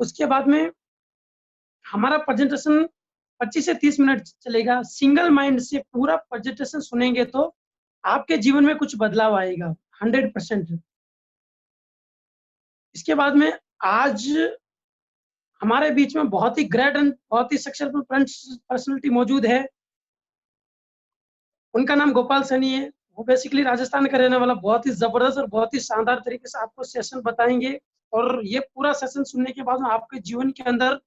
उसके बाद में हमारा प्रेजेंटेशन 25 से 30 मिनट चलेगा। सिंगल माइंड से पूरा प्रेजेंटेशन सुनेंगे तो आपके जीवन में कुछ बदलाव आएगा 100%। इसके बाद में आज हमारे बीच में बहुत ही ग्रेट एंड बहुत ही सक्सेसफुल पर्सनालिटी मौजूद है। उनका नाम गोपाल सैनी है। वो बेसिकली राजस्थान का रहने वाला, बहुत ही जबरदस्त और बहुत ही शानदार तरीके से आपको सेशन बताएंगे। और ये पूरा सेशन सुनने के बाद में आपके जीवन के अंदर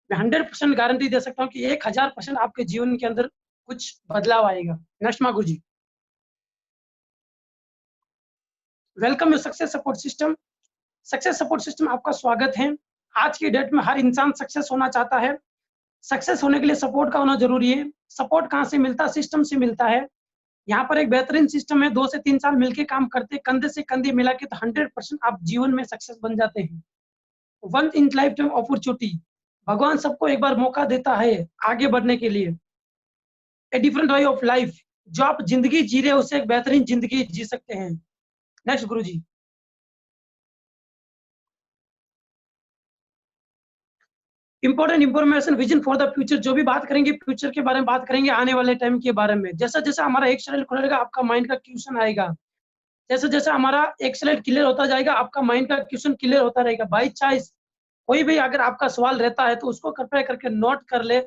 मैं 100% गारंटी दे सकता हूँ कि 1000% आपके जीवन के अंदर कुछ बदलाव आएगा। नेक्स्ट मागू जी। Welcome you success support system. Success support system आपका स्वागत है। आज की डेट में हर इंसान सक्सेस होना चाहता है। सक्सेस होने के लिए सपोर्ट का होना जरूरी है। सपोर्ट कहाँ से मिलता है? सिस्टम से मिलता है। यहाँ पर एक बेहतरीन सिस्टम है। 2 से 3 साल मिलकर काम करते, कंधे से कंधे मिला के, तो 100% आप जीवन में सक्सेस बन जाते हैं। Once in lifetime opportunity, भगवान सबको एक बार मौका देता है आगे बढ़ने के लिए। A different way of life, जो आप जिंदगी जी रहे हो उससे एक बेहतरीन जिंदगी जी सकते हैं। नेक्स्ट गुरु जी। Important information, vision for the future. जो भी बात करेंगे फ्यूचर के बारे में बात करेंगे, आने वाले टाइम के बारे में। जैसा जैसा हमारा एक स्लाइड खुलेगा आपका माइंड का क्वेश्चन आएगा। जैसे जैसे हमारा एक स्लाइड क्लियर होता जाएगा आपका माइंड का क्वेश्चन क्लियर होता रहेगा। बाई चांस कोई भी अगर आपका सवाल रहता है तो उसको कृपया करके नोट कर ले,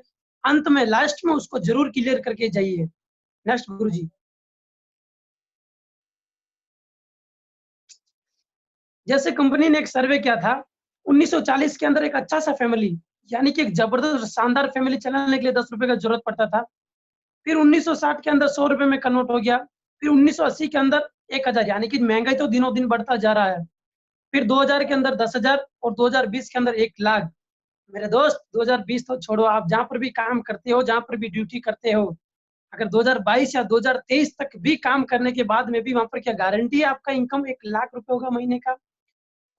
अंत में लास्ट में उसको जरूर क्लियर करके जाइए। नेक्स्ट गुरु जी। जैसे कंपनी ने एक सर्वे किया था 1940 के अंदर, एक अच्छा सा फैमिली, यानी कि एक जबरदस्त शानदार फैमिली चलाने के लिए 10 रुपए का जरूरत पड़ता था। फिर 1960 के अंदर 100 रुपए में कन्वर्ट हो गया। फिर 1980 के अंदर 1000, यानी कि महंगाई तो दिनों दिन बढ़ता जा रहा है। फिर 2000 के अंदर 10,000 और 2020 के अंदर 1,00,000। मेरे दोस्त 2020 तो छोड़ो, आप जहां पर भी काम करते हो, जहां पर भी ड्यूटी करते हो, अगर 2022 या 2023 तक भी काम करने के बाद में भी वहां पर क्या गारंटी है आपका इनकम 1,00,000 रुपए होगा महीने का?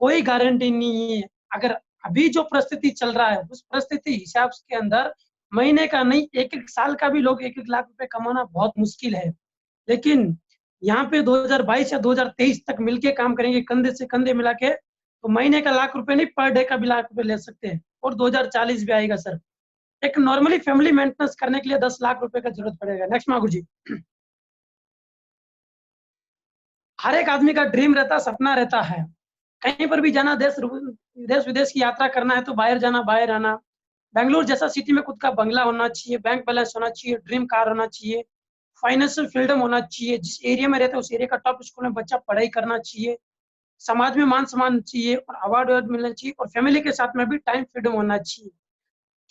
कोई गारंटी नहीं है। अगर अभी जो परिस्थिति चल रहा है उस परिस्थिति हिसाब के अंदर महीने का नहीं, एक एक साल का भी लोग 1,00,000 रुपए कमाना बहुत मुश्किल है। लेकिन यहाँ पे 2022 या 2023 तक मिलके काम करेंगे कंधे से कंधे मिला के, तो महीने का 1,00,000 रुपए नहीं, पर डे का भी 1,00,000 रुपए ले सकते हैं। और 2040 भी आएगा सर। एक नॉर्मली फैमिली मेंटेनेंस करने के लिए 10,00,000 रुपए का जरूरत पड़ेगा। नेक्स्ट मागू जी। हर एक आदमी का ड्रीम रहता, सपना रहता है कहीं पर भी जाना, देश विदेश की यात्रा करना है तो बाहर जाना, बाहर आना। बेंगलुरु जैसा सिटी में खुद का बंगला होना चाहिए, बैंक बैलेंस होना चाहिए, ड्रीम कार होना चाहिए, फाइनेंशियल फ्रीडम होना चाहिए। जिस एरिया में रहते हैं उस एरिया का टॉप स्कूल में बच्चा पढ़ाई करना चाहिए, समाज में मान सम्मान चाहिए और अवार्ड मिलना चाहिए, और फैमिली के साथ में भी टाइम फ्रीडम होना चाहिए।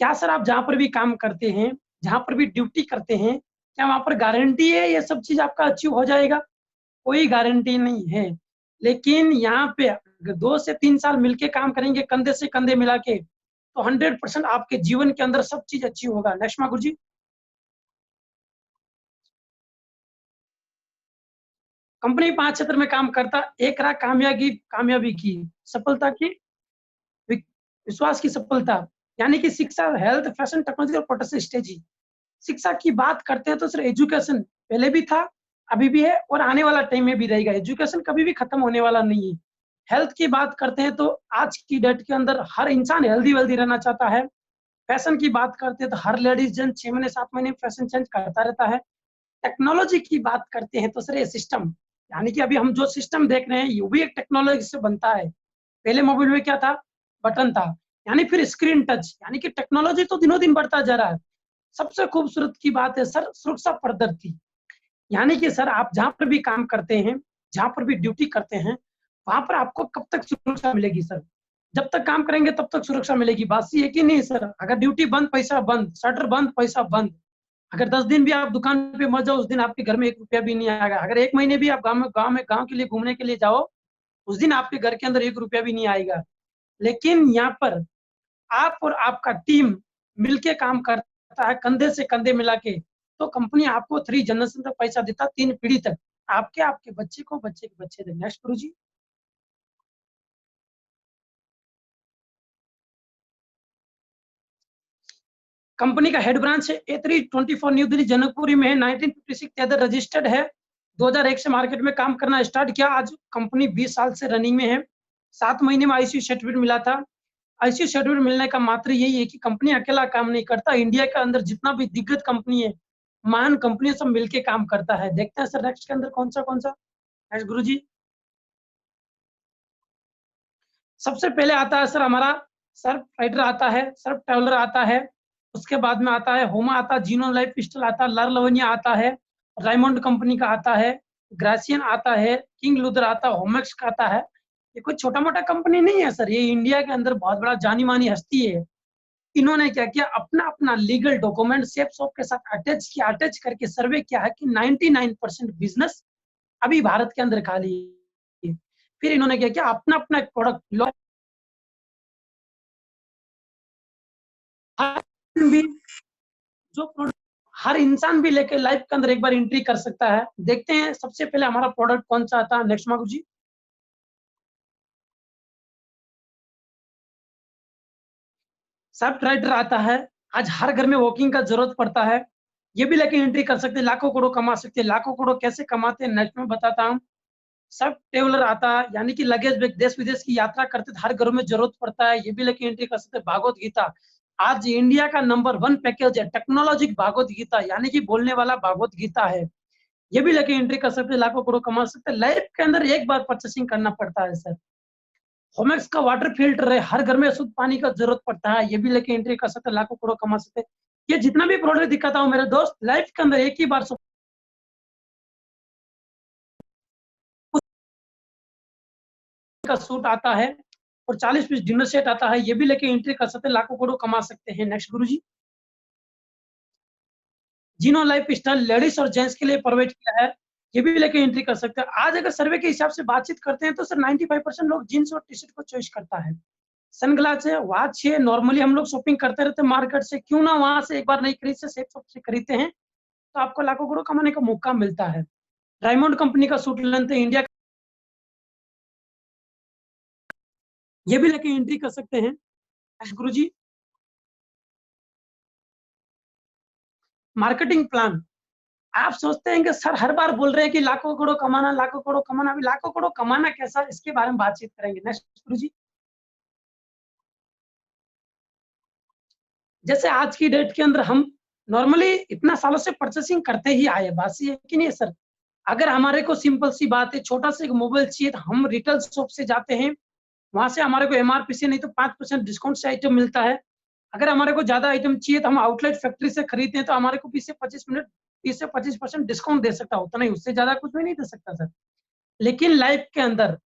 क्या सर आप जहाँ पर भी काम करते हैं, जहाँ पर भी ड्यूटी करते हैं, क्या वहां पर गारंटी है ये सब चीज आपका अचीव हो जाएगा? कोई गारंटी नहीं है। लेकिन यहाँ पे अगर 2 से 3 साल मिलके काम करेंगे कंधे से कंधे मिला के, तो 100% आपके जीवन के अंदर सब चीज अच्छी होगा। नेक्स्ट गुरु जी। कंपनी 5 क्षेत्र में काम करता। एक रहा कामयाबी की, सफलता की, विश्वास की सफलता, यानी कि शिक्षा, हेल्थ, फैशन, टेक्नोलॉजी और प्रोडक्ट स्ट्रेटेजी। शिक्षा की बात करते हैं तो सर एजुकेशन पहले भी था, अभी भी है और आने वाला टाइम में भी रहेगा। एजुकेशन कभी भी खत्म होने वाला नहीं है। हेल्थ की बात करते हैं तो आज की डेट के अंदर हर इंसान हेल्दी वेल्दी रहना चाहता है। फैशन की बात करते हैं तो हर लेडीज जन 6 महीने 7 महीने फैशन चेंज करता रहता है। टेक्नोलॉजी की बात करते हैं तो सर ये सिस्टम, यानी कि अभी हम जो सिस्टम देख रहे हैं ये भी एक टेक्नोलॉजी से बनता है। पहले मोबाइल में क्या था? बटन था, यानी फिर स्क्रीन टच, यानी कि टेक्नोलॉजी तो दिनों दिन बढ़ता जा रहा है। सबसे खूबसूरत की बात है सर सुरक्षा पद्धति, यानी कि सर आप जहां पर भी काम करते हैं, जहां पर भी ड्यूटी करते हैं, वहां पर आपको कब तक सुरक्षा मिलेगी सर? जब तक काम करेंगे तब तक सुरक्षा मिलेगी। बात सी है कि नहीं सर? अगर ड्यूटी बंद पैसा बंद, शटर बंद पैसा बंद। अगर 10 दिन भी आप दुकान पे मत जाओ उस दिन आपके घर में 1 रुपया भी नहीं आएगा। अगर 1 महीने भी आप गाँव के लिए घूमने के लिए जाओ उस दिन आपके घर के अंदर 1 रुपया भी नहीं आएगा। लेकिन यहाँ पर आप और आपका टीम मिलके काम करता है कंधे से कंधे मिला के, तो कंपनी आपको 3 जनरेशन तक पैसा देता, 3 पीढ़ी तक, आपके आपके बच्चे को, बच्चे के बच्चे तक। नेक्स्ट गुरु जी। कंपनी का हेड ब्रांच है A324 न्यू दिल्ली जनकपुरी में है। 1956 के अंदर रजिस्टर्ड है। 2001 से मार्केट में काम करना स्टार्ट किया। आज कंपनी 20 साल से रनिंग में है। 7 महीने में ICU सर्टिफिकेट मिला था। ICU शेड्यूल मिलने का मात्र यही है कि कंपनी अकेला काम नहीं करता, इंडिया के अंदर जितना भी दिग्गज कंपनी है, महान कंपनी सब मिलके काम करता है। देखते हैं सर नेक्स्ट के अंदर कौन सा नेक्स्ट गुरु जी। सबसे पहले आता है सर हमारा सर्फ राइडर आता है, सर्फ ट्रैवलर आता है, उसके बाद में आता है होमा आता है, जीनो लाइफ पिस्टल आता है, लर लवनिया आता है, रायमंड कंपनी का आता है, ग्रासियन आता है, किंग लूथर आता है, होमेक्स का आता है। ये कोई छोटा मोटा कंपनी नहीं है सर, ये इंडिया के अंदर बहुत बड़ा जानी मानी हस्ती है। इन्होंने क्या किया, अपना अपना लीगल डॉक्यूमेंट सेफ शॉप के साथ अटैच किया, अटैच करके सर्वे किया है कि 99% बिजनेस अभी भारत के अंदर खाली है। फिर इन्होंने क्या किया, अपना अपना एक प्रोडक्ट भी, जो प्रोडक्ट हर इंसान भी लेके लाइफ के अंदर एक बार एंट्री कर सकता है। देखते हैं सबसे पहले हमारा प्रोडक्ट कौन सा आता है नेक्स्ट मागू जी। सर्फ राइडर आता है, आज हर घर में वॉकिंग का जरूरत पड़ता है, ये भी लेके एंट्री कर सकते हैं, लाखों करोड़ कमा सकते हैं। लाखों करोड़ कैसे कमाते हैं नेक्स्ट में बताता हूँ। सब ट्रेवलर आता है, यानी कि लगेज बैग, देश विदेश की यात्रा करते हर घरों में जरूरत पड़ता है, ये भी लेके एंट्री कर सकते हैं। भागवत गीता, आज इंडिया का नंबर 1 पैकेज है टेक्नोलॉजी भागवत गीता, यानी कि बोलने वाला भागवत गीता है, ये भी लेके एंट्री कर सकते हैं, लाखों करोड़ कमा सकते हैं। लाइफ के अंदर एक बार परचेसिंग करना पड़ता है सर। होमेक्स का वाटर फिल्टर है, हर घर में शुद्ध पानी का जरूरत पड़ता है, ये भी लेके एंट्री कर सकते हैं, लाखों करोड़ कमा सकते हैं। ये जितना भी प्रोडक्ट दिखाता हूँ मेरे दोस्त, लाइफ के अंदर एक ही बार का सूट आता है और 40 पीस डिनर सेट आता है, ये भी लेके एंट्री कर सकते हैं, लाखों करोड़ कमा सकते हैं। नेक्स्ट गुरु जी। जिनो लाइफ स्टाइल लेडीज और जेंट्स के लिए प्रोवाइड किया है, ये भी लेके एंट्री कर सकते हैं। आज अगर सर्वे के हिसाब से बातचीत करते हैं तो सर 95% लोग जींस और टी शर्ट को चॉइस करता है। सनग्लास है, वॉच है, नॉर्मली हम लोग शॉपिंग करते रहते हैं मार्केट से, क्यों ना वहां से एक बार नहीं खरीद से सेफ शॉप से खरीदते हैं, तो आपको लाखों करोड़ कमाने का मौका मिलता है। डायमंड कंपनी का सूट लेते हैं इंडिया, ये भी लेके एंट्री कर सकते हैं। गुरु जी। मार्केटिंग प्लान, आप सोचते हैं कि सर हर बार बोल रहे हैं कि लाखों करोड़ कमाना, लाखों करोड़ कमाना, अभी लाखों करोड़ कमाना कैसा, इसके बारे में बातचीत करेंगे। नेक्स्ट गुरु जी। जैसे आज की डेट के अंदर हम नॉर्मली इतना सालों से परचेसिंग करते ही आए, बात ये है कि नहीं है सर। अगर हमारे को सिंपल सी बात है, छोटा सा एक मोबाइल चाहिए तो हम रिटेल शॉप से जाते हैं, वहां से हमारे को MRP से नहीं तो 5% डिस्काउंट से आइटम मिलता है। अगर हमारे को ज्यादा आइटम चाहिए तो हम आउटलेट फैक्ट्री से खरीदते हैं, तो हमारे को 20 से 25% डिस्काउंट दे सकता है, उतना ही, उससे ज्यादा कुछ भी नहीं दे सकता सर। लेकिन लाइफ के अंदर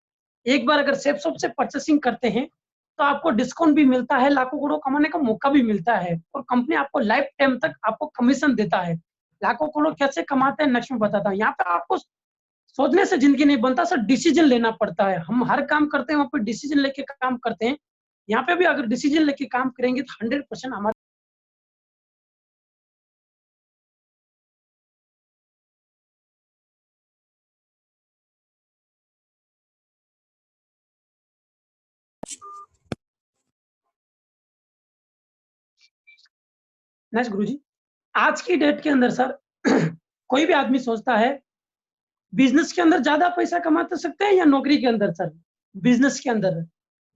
एक बार अगर सेफ शॉप से परचेसिंग करते हैं तो आपको डिस्काउंट भी मिलता है, लाखों करोड़ कमाने का मौका भी मिलता है, और कंपनी आपको लाइफ टाइम तक आपको कमीशन देता है। लाखों करोड़ कैसे कमाते हैं नेक्स्ट में बताता हूँ। यहाँ पे आपको सोचने से जिंदगी नहीं बनता सर, डिसीजन लेना पड़ता है। हम हर काम करते हैं वहाँ पे डिसीजन लेके काम करते हैं, यहाँ पे भी अगर डिसीजन लेके काम करेंगे तो 100% हमारे। नेक्स्ट गुरु जी। आज की डेट के अंदर सर कोई भी आदमी सोचता है बिजनेस के अंदर ज्यादा पैसा कमा तो सकते हैं या नौकरी के अंदर सर। बिजनेस के अंदर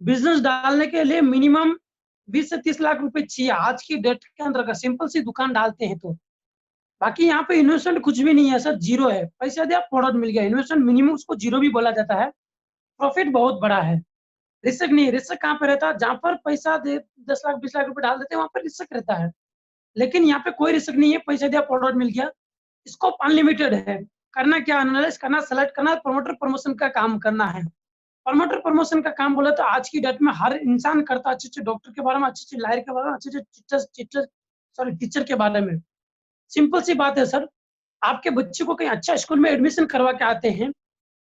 बिजनेस डालने के लिए मिनिमम 20 से 30 लाख रुपए चाहिए आज की डेट के अंदर, अगर सिंपल सी दुकान डालते हैं तो। बाकी यहाँ पे इन्वेस्टमेंट कुछ भी नहीं है सर, जीरो है, पैसा दिया प्रोडक्ट मिल गया, इन्वेस्टमेंट मिनिमम उसको जीरो भी बोला जाता है। प्रॉफिट बहुत बड़ा है, रिस्क नहीं है। रिस्क कहाँ पे रहता है, जहाँ पर पैसा दे 10 लाख 20 लाख रुपए डाल देते हैं वहां पर रिस्क रहता है, लेकिन यहाँ पे कोई रिस्क नहीं है, पैसा दिया प्रोडक्ट मिल गया। स्कोप अनलिमिटेड है, करना क्या, एनालाइज करना, सेलेक्ट करना, प्रमोटर प्रमोशन का काम करना है। प्रमोटर प्रमोशन का काम बोले तो आज की डेट में हर इंसान करता है, अच्छे अच्छे डॉक्टर के बारे में, अच्छे अच्छे लायर के बारे में, अच्छे अच्छे टीचर के बारे में। सिंपल सी बात है सर, आपके बच्चे को कहीं अच्छा स्कूल में एडमिशन करवा के आते हैं,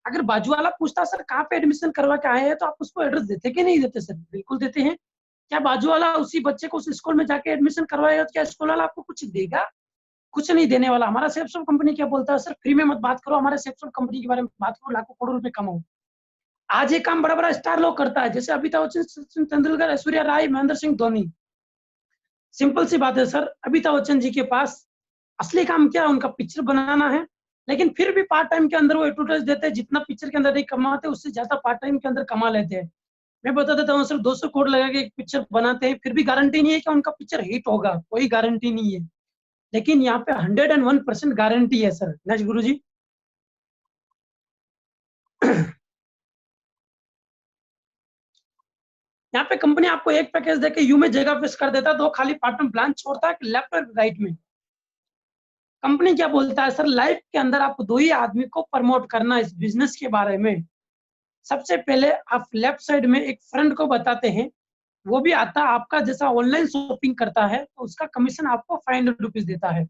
अगर बाजू वाला पूछता सर कहाँ पे एडमिशन करवा के आए हैं, तो आप उसको एड्रेस देते कि नहीं देते सर, बिल्कुल देते हैं। क्या बाजू वाला उसी बच्चे को उस स्कूल में जाके एडमिशन करवाएगा तो क्या स्कूल वाला आपको कुछ देगा, कुछ नहीं देने वाला। हमारा सेफ्सॉफ्ट कंपनी क्या बोलता है सर, फ्री में मत बात करो, हमारे सेफ्सॉफ्ट कंपनी के बारे में बात करो, लाखों करोड़ रुपए कमाओ। आज ये काम बड़ा बड़ा स्टार लोग करता है, जैसे अमिताभ बच्चन, सचिन तेंदुलकर, ऐश्वर्या राय, महेंद्र सिंह धोनी। सिंपल सी बात है सर, अमिताभ बच्चन जी के पास असली काम क्या है, उनका पिक्चर बनाना है, लेकिन फिर भी पार्ट टाइम के अंदर वो एडवर्टाइज देते हैं, जितना पिक्चर के अंदर नहीं कमाते उससे ज्यादा पार्ट टाइम के अंदर कमा लेते हैं। मैं बता देता हूँ सर, 200 करोड़ लगा के एक पिक्चर बनाते हैं, फिर भी गारंटी नहीं है कि उनका पिक्चर हिट होगा, कोई गारंटी नहीं है। लेकिन यहाँ पे 101% गारंटी है सर। नेक्स्ट गुरु जी। यहाँ पे कंपनी आपको एक पैकेज देके यू में जगह फिक्स कर देता है, दो खाली पार्ट में ब्लांक छोड़ता है, लेफ्ट और राइट में। कंपनी क्या बोलता है सर, लाइफ के अंदर आपको दो ही आदमी को प्रमोट करना इस बिजनेस के बारे में। सबसे पहले आप लेफ्ट साइड में एक फ्रेंड को बताते हैं, वो भी आता है आपका जैसा ऑनलाइन शॉपिंग करता है, तो उसका कमीशन आपको 500 रुपीज देता है।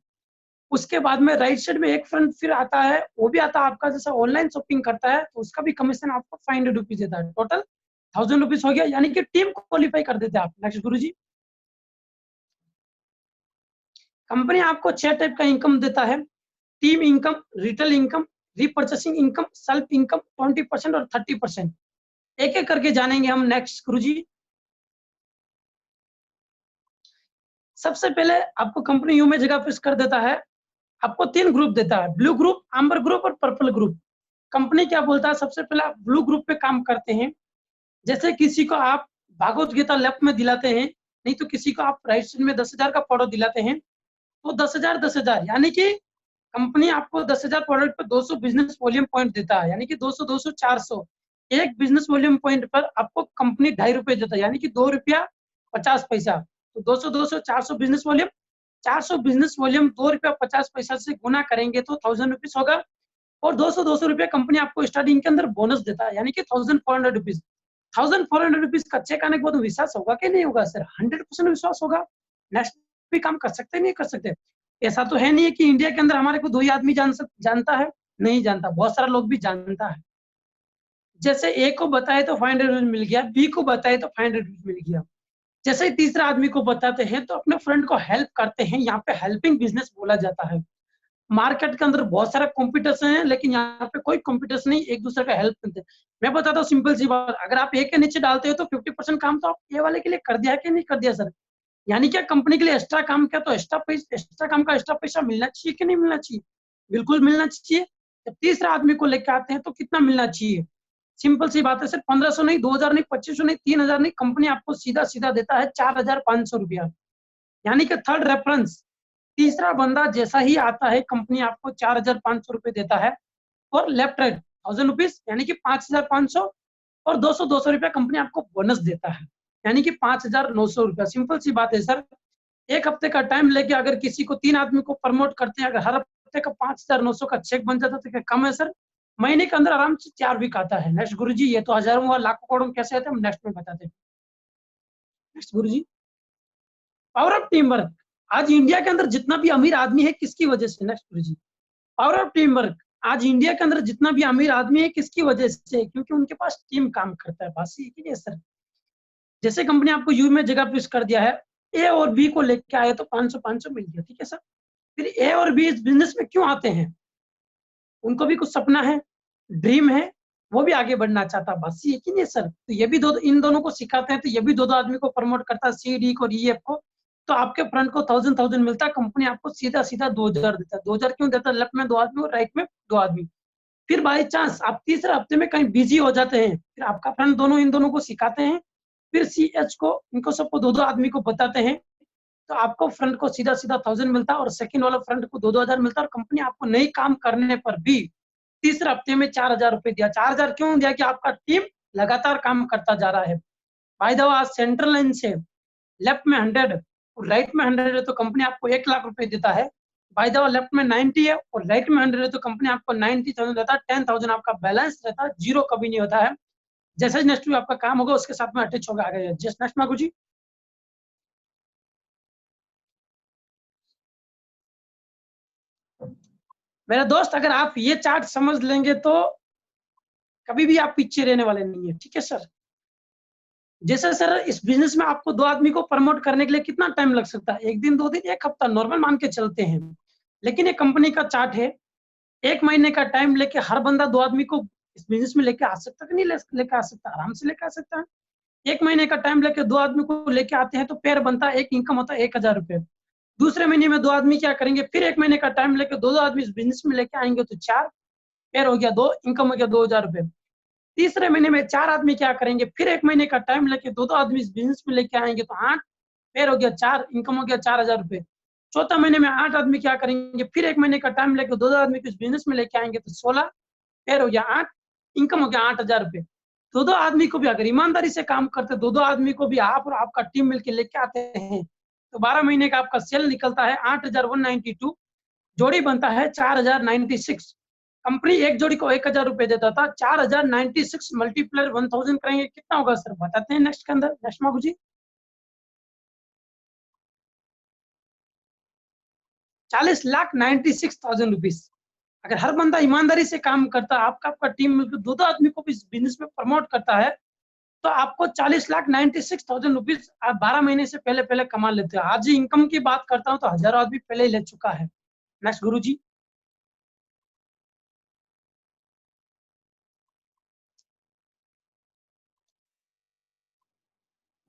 उसके बाद में राइट साइड में एक फ्रेंड फिर आता है, वो भी आता है आपका जैसा ऑनलाइन शॉपिंग करता है, तो उसका भी कमीशन आपको 500 रुपीज देता है। टोटल 1000 रुपीज हो गया, यानी कि टीम क्वालिफाई कर देते हैं आप। नेक्स्ट गुरु जी। कंपनी आपको 6 टाइप का इनकम देता है, team income, retail income, repurchasing income, self income, 20% और 30%। एक एक करके जानेंगे हम। नेक्स्ट गुरु जी। सबसे पहले आपको कंपनी यू में जगह फिक्स कर देता है, आपको 3 ग्रुप देता है, ब्लू ग्रुप, आम्बर ग्रुप और पर्पल ग्रुप। कंपनी क्या बोलता है, सबसे पहले आप ब्लू ग्रुप पे काम करते हैं। जैसे किसी को आप भागवत गीता लेफ्ट में दिलाते हैं, नहीं तो किसी को आप राइट साइड में 10,000 का प्रोडक्ट दिलाते हैं, तो 10,000 10,000, यानी कि कंपनी आपको 10,000 प्रोडक्ट पर 200 बिजनेस वॉल्यूम पॉइंट देता है, यानी कि 200 200 400। एक बिजनेस वॉल्यूम पॉइंट पर आपको कंपनी 2.5 रुपए देता है, यानी कि 2 रुपया 50 पैसा। तो 200 200 400 बिजनेस वॉल्यूम, 400 बिजनेस वॉल्यूम 2 रुपया 50 पैसा से गुना करेंगे तो 1000 रुपीज होगा। और 200 200 रुपया कंपनी आपको स्टार्टिंग के अंदर बोनस देता है, यानी कि 1400 रुपीज। 1400 रुपीज का चेक आने के बाद विश्वास होगा कि नहीं होगा सर? 100% विश्वास होगा। नेक्स्ट भी काम कर सकते नहीं कर सकते? ऐसा तो है नहीं है कि इंडिया के अंदर हमारे को 2 ही आदमी जानता है, नहीं जानता, बहुत सारा लोग भी जानता है। जैसे ए को बताए तो 500 रुपीज मिल गया, बी को बताए तो 500 रुपीज मिल गया। जैसे ही तीसरा आदमी को बताते हैं तो अपने फ्रेंड को हेल्प करते हैं, यहाँ पे हेल्पिंग बिजनेस बोला जाता है। मार्केट के अंदर बहुत सारा कॉम्पिटिशन है, लेकिन यहाँ पे कोई कॉम्पिटिशन नहीं, एक दूसरे का हेल्प करते हैं। मैं बताता हूँ सिंपल सी बात, अगर आप ए के नीचे डालते हो तो 50% काम तो आप ए वाले के लिए कर दिया है कि नहीं कर दिया सर? यानी क्या कंपनी के लिए एक्स्ट्रा काम किया तो एक्स्ट्रा काम का एक्स्ट्रा पैसा मिलना चाहिए कि नहीं मिलना चाहिए? बिल्कुल मिलना चाहिए। जब तीसरा आदमी को लेकर आते हैं तो कितना मिलना चाहिए? सिंपल सी बात है सर, 1500 नहीं, 2000 नहीं, 2500 नहीं, 3000 नहीं, कंपनी आपको सीधा सीधा देता है 4500 रुपया। यानी कि थर्ड रेफरेंस, तीसरा बंदा जैसा ही आता है कंपनी आपको 4500 रुपये देता है। और लेफ्ट राइट 1000 रुपीज, यानी कि 5500। और 200 200 रुपया कंपनी आपको बोनस देता है, यानी कि 5900 रुपया। सिंपल सी बात है सर, एक हफ्ते का टाइम लेके अगर किसी को 3 आदमी को प्रमोट करते हैं, अगर हर हफ्ते का 5900 का चेक बन जाता तो क्या कम है सर? महीने के अंदर आराम से 4 वीक आता है। नेक्स्ट गुरु जी। ये तो हजारों व लाखों करोड़ कैसे आते हैं हम नेक्स्ट में बताते हैं। नेक्स्ट गुरु जी। Power of team work. आज इंडिया के अंदर जितना भी अमीर आदमी है किसकी वजह से? नेक्स्ट गुरु जी। Power of team work. आज इंडिया के अंदर जितना भी अमीर आदमी है किसकी वजह से? क्योंकि उनके पास टीम काम करता है। बात ये है सर, जैसे कंपनी आपको यू में जगह फिक्स कर दिया है, ए और बी को लेके आए तो 500 500 मिल गया, ठीक है सर। फिर ए और बी इस बिजनेस में क्यों आते हैं? उनको भी कुछ सपना है, ड्रीम है, वो भी आगे बढ़ना चाहता। बस ये कि नहीं सर? तो ये भी इन दोनों को सिखाते हैं, तो ये भी दो आदमी को प्रमोट करता है, सी डी को और ई एफ को। तो आपके फ्रंट को 1000 मिलता है, कंपनी आपको सीधा सीधा 2000 देता है। 2000 क्यों देता है? लेफ्ट में 2 आदमी और राइट में 2 आदमी। फिर बाई चांस आप तीसरे हफ्ते में कहीं बिजी हो जाते हैं, फिर आपका फ्रेंड दोनों इन दोनों को सिखाते हैं, फिर सी एच को इनको सबको 2 आदमी को बताते हैं, तो आपको फ्रंट को सीधा सीधा 1000 मिलता है और सेकंड वाला फ्रंट को 2000 मिलता है। और कंपनी आपको नई काम करने पर भी तीसरे हफ्ते में 4000 रुपए दिया। 4000 क्यों दिया? कि आपका टीम लगातार काम करता जा रहा है। बाय द वे, आज सेंट्रल लाइन से लेफ्ट में 100 और राइट में 100 है तो कंपनी आपको 1,00,000 रुपए देता है। बाय द वे, लेफ्ट में 90 है और राइट में 100 है तो कंपनी आपको 90,000 देता है। 10,000 आपका बैलेंस रहता है, जीरो कभी नहीं होता है। जैसे नेक्स्ट आपका काम होगा उसके साथ में अटैच होगा आगे। जस्ट नेक्स्ट मागू जी। मेरे दोस्त, अगर आप ये चार्ट समझ लेंगे तो कभी भी आप पीछे रहने वाले नहीं है, ठीक है सर। जैसे सर इस बिजनेस में आपको 2 आदमी को प्रमोट करने के लिए कितना टाइम लग सकता है? 1 दिन 2 दिन 1 हफ्ता नॉर्मल मान के चलते हैं। लेकिन ये कंपनी का चार्ट है, 1 महीने का टाइम लेके हर बंदा 2 आदमी को इस बिजनेस में लेके आ सकता है कि नहीं लेके आ सकता? आराम से लेके आ सकता है। 1 महीने का टाइम लेके 2 आदमी को लेके आते हैं तो पेयर बनता है, एक इनकम होता है 1000 रुपए। दूसरे महीने में 2 आदमी क्या करेंगे? फिर 1 महीने का टाइम लेके 2 आदमी इस बिजनेस में लेके आएंगे तो 4 पेयर हो गया, 2 इनकम हो गया 2000 रुपए। तीसरे महीने में 4 आदमी क्या करेंगे, फिर 1 महीने का टाइम लेके 2-2 आदमी इस बिजनेस में लेके आएंगे, तो 8 पेयर हो गया, 4 इनकम हो गया 4000 रुपए। चौथा महीने में 8 आदमी क्या करेंगे, फिर 1 महीने का टाइम लेके 2-2 आदमी को इस बिजनेस में लेके आएंगे, तो 16 पेयर हो गया, 8 इनकम हो गया 8000 रुपए। 2-2 आदमी को भी अगर ईमानदारी से काम करते, 2-2 आदमी को भी आप और आपका टीम मिलकर लेके आते हैं, तो 12 महीने का आपका सेल निकलता है 8192, जोड़ी बनता है 4096। कंपनी एक जोड़ी को 1000 रुपए देता था, 4096 मल्टीप्लायर 1000 करेंगे, कितना होगा सर, बताते हैं नेक्स्ट के अंदर। नेक्स्ट मागू जी, 40,96,000 रुपीज। अगर हर बंदा ईमानदारी से काम करता, आपका टीम मिलकर 2-2 आदमी को भी इस बिजनेस में प्रमोट करता है, तो आपको 40,96,000 रुपीज आप 12 महीने से पहले पहले कमा लेते हो। आज ही इनकम की बात करता हूँ तो हजारों आदमी पहले ही ले चुका है। नेक्स्ट गुरु जी,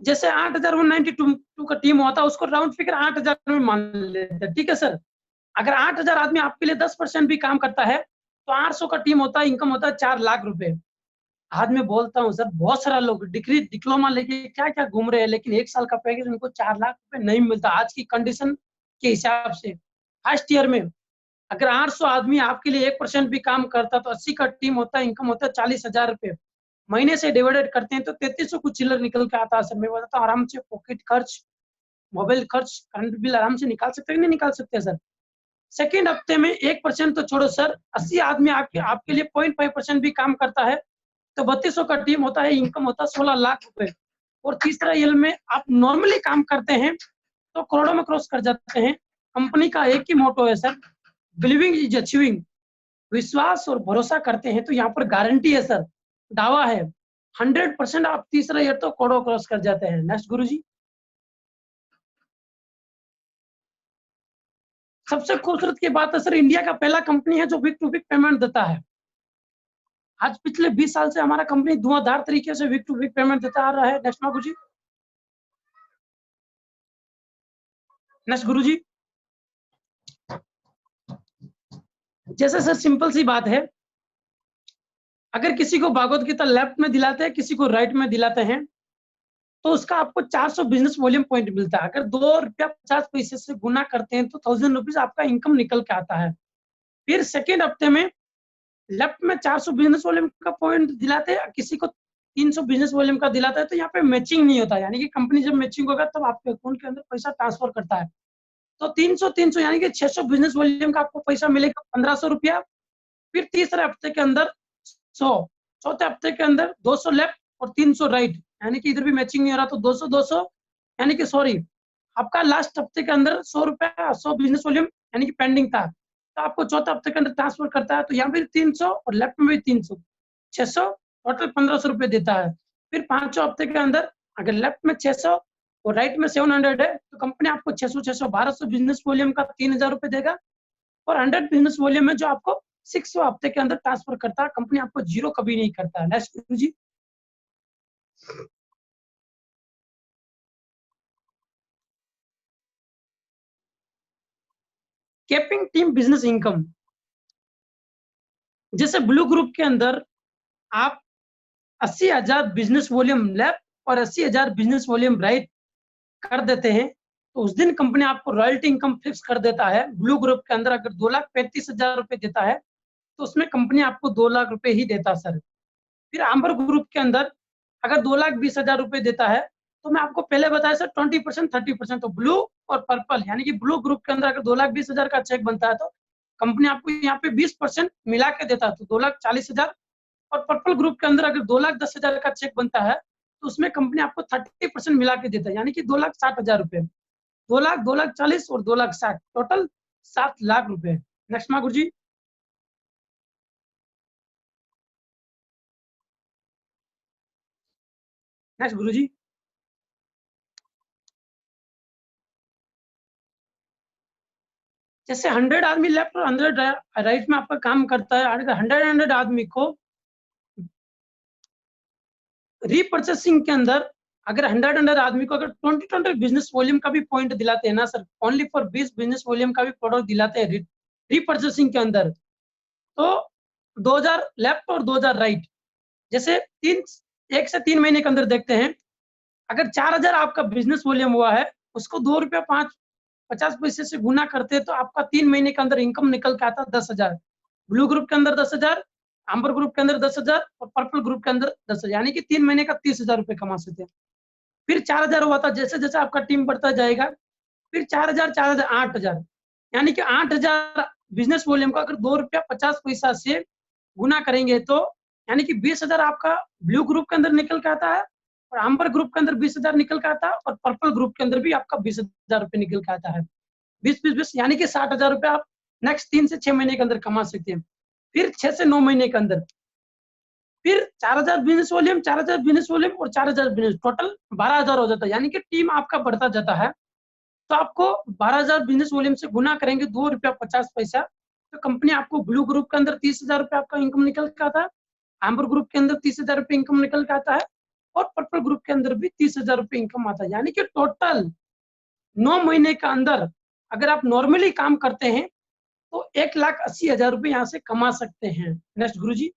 जैसे 8,192 का टीम होता है, उसको राउंड फिगर 8,000 में मान लेते हैं, ठीक है सर। अगर 8,000 आदमी आपके लिए 10% भी काम करता है, तो 800 का टीम होता है, इनकम होता है 4 लाख रुपए। आज मैं बोलता हूँ सर, बहुत सारा लोग डिग्री डिप्लोमा लेके क्या क्या घूम रहे हैं, लेकिन 1 साल का पैकेज उनको 4 लाख रुपए नहीं मिलता आज की कंडीशन के हिसाब से। फर्स्ट ईयर में अगर 800 आदमी आपके लिए 1% भी काम करता, तो 80 का टीम होता है, इनकम होता है 40,000 रुपए। महीने से डिवाइडेड करते हैं तो 3300 कुछ चिल्लर निकल के आता है सर। मैं बताता हूँ, आराम से पॉकेट खर्च, मोबाइल खर्च, करंट बिल आराम से निकाल सकते हैं, नहीं निकाल सकते सर। सेकेंड हफ्ते में 1% तो छोड़ो सर, 80 आदमी आपके आपके लिए 0.5% भी काम करता है, तो 3200 का टीम होता है, इनकम होता है 16 लाख रुपए। और तीसरा ईयर में आप नॉर्मली काम करते हैं तो करोड़ों में क्रॉस कर जाते हैं। कंपनी का एक ही मोटो है सर, बिलीविंग इज अचीविंग। विश्वास और भरोसा करते हैं तो यहाँ पर गारंटी है सर, दावा है 100% आप तीसरा ईयर तो करोड़ों क्रॉस कर जाते हैं। नेक्स्ट गुरु जी, सबसे खूबसूरत की बात है सर, इंडिया का पहला कंपनी है जो वीक टू वीक पेमेंट देता है। आज पिछले 20 साल से हमारा कंपनी धुआंधार तरीके से वीक टू वीक पेमेंट देता आ रहा है। नेक्स्ट गुरु जी, नेक्स्ट गुरु जी, जैसे सर सिंपल सी बात है, अगर किसी को भागवत गीता लेफ्ट में दिलाते हैं, किसी को राइट में दिलाते हैं, तो उसका आपको 400 बिजनेस वॉल्यूम पॉइंट मिलता है। अगर 2 रुपया 50 पैसे से गुना करते हैं तो 1000 रुपीज आपका इनकम निकल के आता है। फिर सेकेंड हफ्ते में लेफ्ट में 400 बिजनेस वॉल्यूम का पॉइंट दिलाते हैं, किसी को 300 बिजनेस वॉल्यूम का दिलाता है, तो यहाँ पे मैचिंग नहीं होता, यानी कि कंपनी जब मैचिंग होगा तब आपके अकाउंट के अंदर पैसा ट्रांसफर करता है। तो 300 यानी कि 600 बिजनेस वॉल्यूम का आपको पैसा मिलेगा 1500 रुपया। फिर तीसरे हफ्ते के अंदर 100, चौथे हफ्ते के अंदर 200 लेफ्ट और 300 राइट, यानी कि इधर भी मैचिंग नहीं हो रहा, तो 200 यानी कि सॉरी, आपका लास्ट हफ्ते के अंदर 100 रुपया 100 बिजनेस वॉल्यूम यानी कि पेंडिंग था, तो आपको चौथे हफ्ते के अंदर ट्रांसफर करता है, तो यहाँ पे 300 और लेफ्ट में भी 300, 600, टोटल 1500 रुपये देता है। फिर पांचों हफ्ते के अंदर अगर लेफ्ट में 600 और राइट में 700 है, तो कंपनी आपको 600 1200 बिजनेस वॉल्यूम का 3000 रुपये देगा। और 100 बिजनेस वॉल्यूम में जो आपको 6 हफ्ते के अंदर ट्रांसफर करता है, कंपनी आपको जीरो कभी नहीं करता है। नेक्स्ट जी, कैपिंग टीम बिजनेस इनकम, जैसे ब्लू ग्रुप के अंदर आप 80,000 बिजनेस वॉल्यूम लेफ्ट और 80,000 बिजनेस वॉल्यूम राइट कर देते हैं, तो उस दिन कंपनी आपको रॉयल्टी इनकम फिक्स कर देता है। ब्लू ग्रुप के अंदर अगर 2,35,000 रुपए देता है, तो उसमें कंपनी आपको 2 लाख रुपए ही देता सर। फिर आंबर ग्रुप के अंदर अगर 2,20,000 रुपए देता है, तो मैं आपको पहले बताया सर 20% 30%, तो ब्लू और पर्पल यानी कि ब्लू ग्रुप के अंदर अगर 2,20,000 का चेक बनता है, तो कंपनी आपको यहाँ पे 20% मिला के देता है, तो 2,40,000। और पर्पल ग्रुप के अंदर अगर 2,10,000 का चेक बनता है, तो उसमें कंपनी आपको 30% मिला के देता है, यानी कि 2,60,000 रुपए। 2 लाख, 2,40,000 और 2,60,000, टोटल 7 लाख रुपए। नेक्स्ट मा गुरु जी, नेक्स्ट गुरु जी, जैसे 100 आदमी लेफ्ट और 100 राइट में आपका काम करता है, 100 आदमी को रीपर्चेसिंग के अंदर अगर 100 आदमी को अगर 20 बिजनेस वॉल्यूम का भी पॉइंट दिलाते हैं ना sir, only for 20 business volume का भी प्रोडक्ट दिलाते हैं रीपर्चेसिंग के अंदर, तो 2000 लेफ्ट और 2000 राइट, जैसे 1 से 3 महीने के अंदर देखते हैं, अगर 4,000 आपका बिजनेस वॉल्यूम हुआ है, उसको 2 रुपया 50 पैसे से गुना करते हैं, तो आपका 3 महीने के अंदर इनकम निकल के आता है 10,000। ब्लू ग्रुप के अंदर 10,000, आम्बर ग्रुप के अंदर 10,000 और पर्पल ग्रुप के अंदर 10,000, यानी कि 3 महीने का 30,000 रुपये कमा सकते हैं। फिर 4,000 हुआ था, जैसे जैसे आपका टीम बढ़ता जाएगा, फिर 4,000, 4,000, 8,000, यानी कि 8,000 बिजनेस वॉल्यूम का अगर 2 रुपया 50 पैसा से गुना करेंगे, तो यानी कि 20,000 आपका ब्लू ग्रुप के अंदर निकल के आता है, और आम्बर ग्रुप के अंदर 20,000 निकल के आता है, और पर्पल ग्रुप के अंदर भी आपका 20,000 रुपये निकल के आता है। 20, 20, 20, यानी कि 60,000 रुपये आप नेक्स्ट 3 से 6 महीने के अंदर कमा सकते हैं। फिर 6 से 9 महीने के अंदर फिर 4,000 बिजनेस वॉल्यूम, 4,000 बिजनेस वॉल्यूम और 4,000 बिजनेस, टोटल 12,000 हो जाता है, यानी कि टीम आपका बढ़ता जाता है। तो आपको 12,000 बिजनेस वॉल्यूम से गुना करेंगे 2 रुपया 50 पैसा, तो कंपनी आपको ब्लू ग्रुप के अंदर 30,000 रुपये आपका इनकम निकल के आता है, आम्बर ग्रुप के अंदर 30,000 रुपये इनकम निकल के आता है, और पर्पल ग्रुप के अंदर भी 30,000 रुपये इनकम आता है। यानी कि टोटल 9 महीने के अंदर अगर आप नॉर्मली काम करते हैं, तो 1,80,000 रुपये यहाँ से कमा सकते हैं। नेक्स्ट गुरु जी।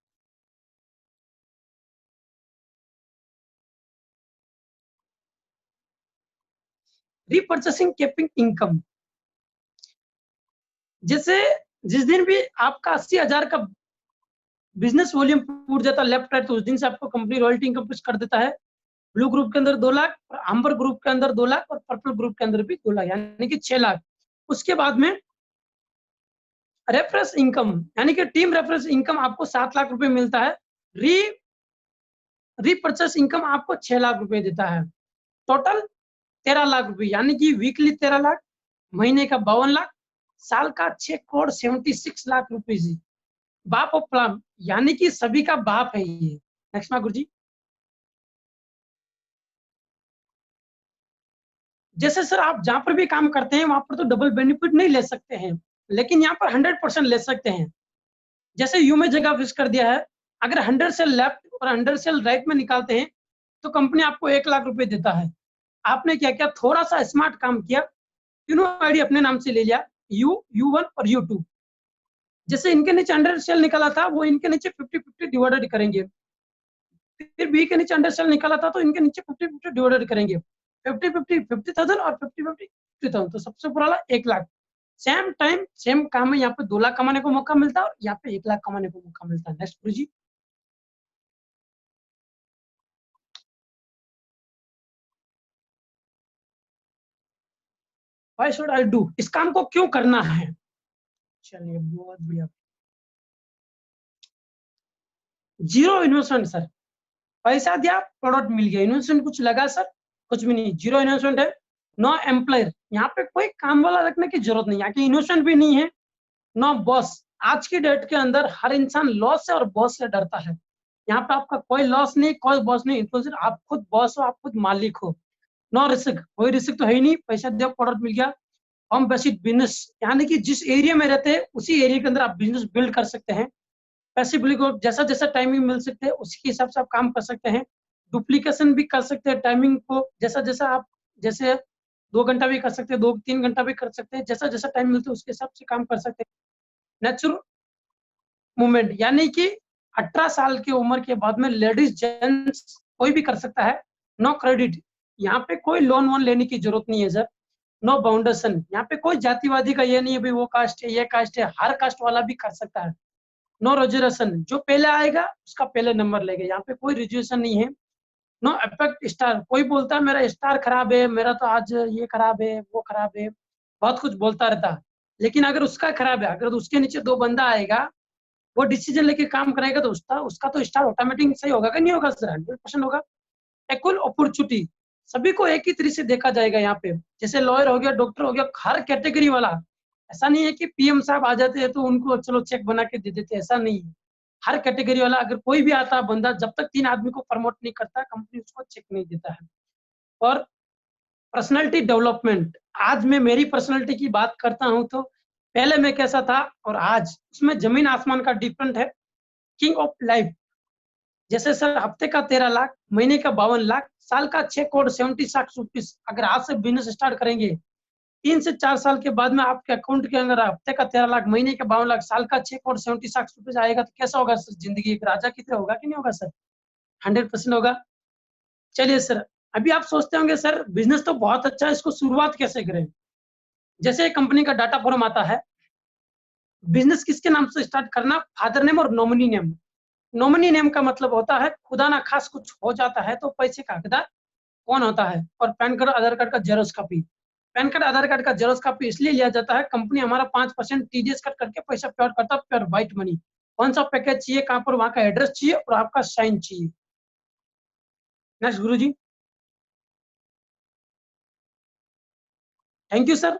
रीपर्चेसिंग केपिंग इनकम, जैसे जिस दिन भी आपका 80,000 का बिजनेस वॉल्यूम टूट जाता है लेफ्ट राइट, तो उस दिन से आपको कंपनी रॉयल्टी इनकम कुछ कर देता है। ब्लू ग्रुप के अंदर 2 लाख, और आम्बर ग्रुप के अंदर 2 लाख, और पर्पल ग्रुप के अंदर भी 2 लाख, यानी कि 6 लाख। उसके बाद में रेफरेंस इनकम, यानी कि टीम रेफरेंस इनकम आपको 7 लाख रुपए मिलता है। री रीपर्चेस इनकम आपको 6 लाख रुपए देता है। टोटल 13 लाख रुपए, यानी कि वीकली 13 लाख, महीने का 52 लाख, साल का 6 करोड़ 76 लाख रुपए जी। बाप ऑफ प्लान, यानी कि सभी का बाप है ये। नेक्स्ट गुरु जी। जैसे सर आप जहां पर भी काम करते हैं, वहां पर तो डबल बेनिफिट नहीं ले सकते हैं, लेकिन यहाँ पर 100% ले सकते हैं। जैसे यू में जगह फिक्स कर दिया है, अगर 100 सेल लेफ्ट और 100 सेल राइट में निकालते हैं, तो कंपनी आपको 1 लाख रुपए देता है। आपने क्या किया, थोड़ा सा स्मार्ट काम किया, तीनों आईडी अपने नाम से ले लिया, U1 और U2। जैसे इनके नीचे 100 सेल निकाला था, वो इनके नीचे 50-50 डिवाइडेड करेंगे। फिर बी के नीचे 100 सेल निकाला था, तो इनके नीचे 50-50 डिवाइडेड करेंगे। 50-50 50,000 और 50-50 50,000, तो सबसे पुराना 1 लाख। सेम टाइम सेम काम में यहाँ पे 2 लाख कमाने को मौका मिलता है, और यहाँ पे 1 लाख कमाने को मौका मिलता है। नेक्स्ट गुरु जी। व्हाई शुड आई डू, इस काम को क्यों करना है। चलिए बहुत बढ़िया। जीरो इन्वेस्टमेंट सर, पैसा दिया प्रोडक्ट मिल गया, इन्वेस्टमेंट कुछ लगा सर, कुछ भी नहीं, जीरो इन्वेस्टमेंट है। नो एम्प्लॉयर, यहाँ पे कोई काम वाला रखने की जरूरत नहीं, यहाँ की इन्वेस्टमेंट भी नहीं है। नो बॉस, आज की डेट के अंदर हर इंसान लॉस से और बॉस से डरता है। यहाँ पे आपका कोई लॉस नहीं, कोई बॉस नहीं, इंक्लूसिव आप खुद बॉस हो, आप खुद मालिक हो। नो रिस्क, कोई रिस्क तो है ही नहीं, पैसा दिया प्रोडक्ट मिल गया। हम बेसिक बिजनेस, यानी कि जिस एरिया में रहते हैं उसी एरिया के अंदर आप बिजनेस बिल्ड कर सकते हैं। पैसिवली को जैसा जैसा टाइमिंग मिल सकते हैं उसके हिसाब से आप काम कर सकते हैं। डुप्लीकेशन भी कर सकते हैं, टाइमिंग को जैसा जैसा आप, जैसे 2 घंटा भी कर सकते हैं, 2-3 घंटा भी कर सकते हैं, जैसा जैसा टाइम मिलता है उसके हिसाब से काम कर सकते हैं। नेचुरल मूवमेंट, यानी कि 18 साल की उम्र के बाद में लेडीज जेंट्स कोई भी कर सकता है। नो क्रेडिट, यहाँ पे कोई लोन वोन लेने की जरूरत नहीं है सर। नो बाउंडेशन, यहाँ पे कोई जातिवादी का ये नहीं है भाई वो कास्ट है ये कास्ट है, हर कास्ट वाला भी कर सकता है। नो रिजर्वेशन, जो पहले आएगा उसका पहले नंबर लेगा, यहाँ पे कोई रिजर्वेशन नहीं है। नो अफेक्ट स्टार, कोई बोलता है मेरा स्टार खराब है, मेरा तो आज ये खराब है वो खराब है, बहुत कुछ बोलता रहता है। लेकिन अगर उसका खराब है, अगर उसके नीचे 2 बंदा आएगा, वो डिसीजन लेके काम करेगा, तो उसका उसका तो स्टार ऑटोमेटिक सही होगा कि नहीं होगा सर, 100% होगा। इक्वल अपॉर्चुनिटी, सभी को एक ही तरीके से देखा जाएगा यहाँ पे। जैसे लॉयर हो गया, डॉक्टर हो गया, हर कैटेगरी वाला, ऐसा नहीं है कि पीएम साहब आ जाते हैं तो उनको चलो चेक बना के दे देते, ऐसा नहीं है। हर कैटेगरी वाला अगर कोई भी आता है बंदा, जब तक 3 आदमी को प्रमोट नहीं करता कंपनी उसको चेक नहीं देता है। और पर्सनैलिटी डेवलपमेंट, आज मैं मेरी पर्सनैलिटी की बात करता हूँ, तो पहले मैं कैसा था और आज उसमें जमीन आसमान का डिफरेंट है। किंग ऑफ लाइफ, जैसे सर हफ्ते का 13 लाख, महीने का 52 लाख, साल का 6 करोड़ 70 लाख रुपीज। अगर आज से बिजनेस स्टार्ट करेंगे, 3 से 4 साल के बाद में आपके अकाउंट के अंदर हफ्ते का 13 लाख, महीने का 52 लाख, साल का 6 करोड़ 70 लाख रुपीज आएगा, तो कैसा होगा सर जिंदगी, एक राजा की तरह होगा कि नहीं होगा सर। 100% होगा। चलिए सर, अभी आप सोचते होंगे सर बिजनेस तो बहुत अच्छा है, इसको शुरुआत कैसे करें? जैसे कंपनी का डाटा फॉर्म आता है, बिजनेस किसके नाम से स्टार्ट करना, फादर नेम और नॉमिनी नेम। नॉमिनी नेम का मतलब होता है खुदा ना खास कुछ हो जाता है तो पैसे का हकदार कौन होता है, और पैन कार्ड आधार कार्ड का जेरोक्स कॉपी। पैन कार्ड आधार कार्ड का जेरोक्स कॉपी इसलिए लिया जाता है, कंपनी हमारा 5% टीडीएस कट करके पैसा प्योर करता है, प्योर व्हाइट मनी। कौन सा पैकेज चाहिए, कहाँ पर, वहां का एड्रेस चाहिए और आपका साइन चाहिए। नेक्स्ट गुरु जी। Thank you sir.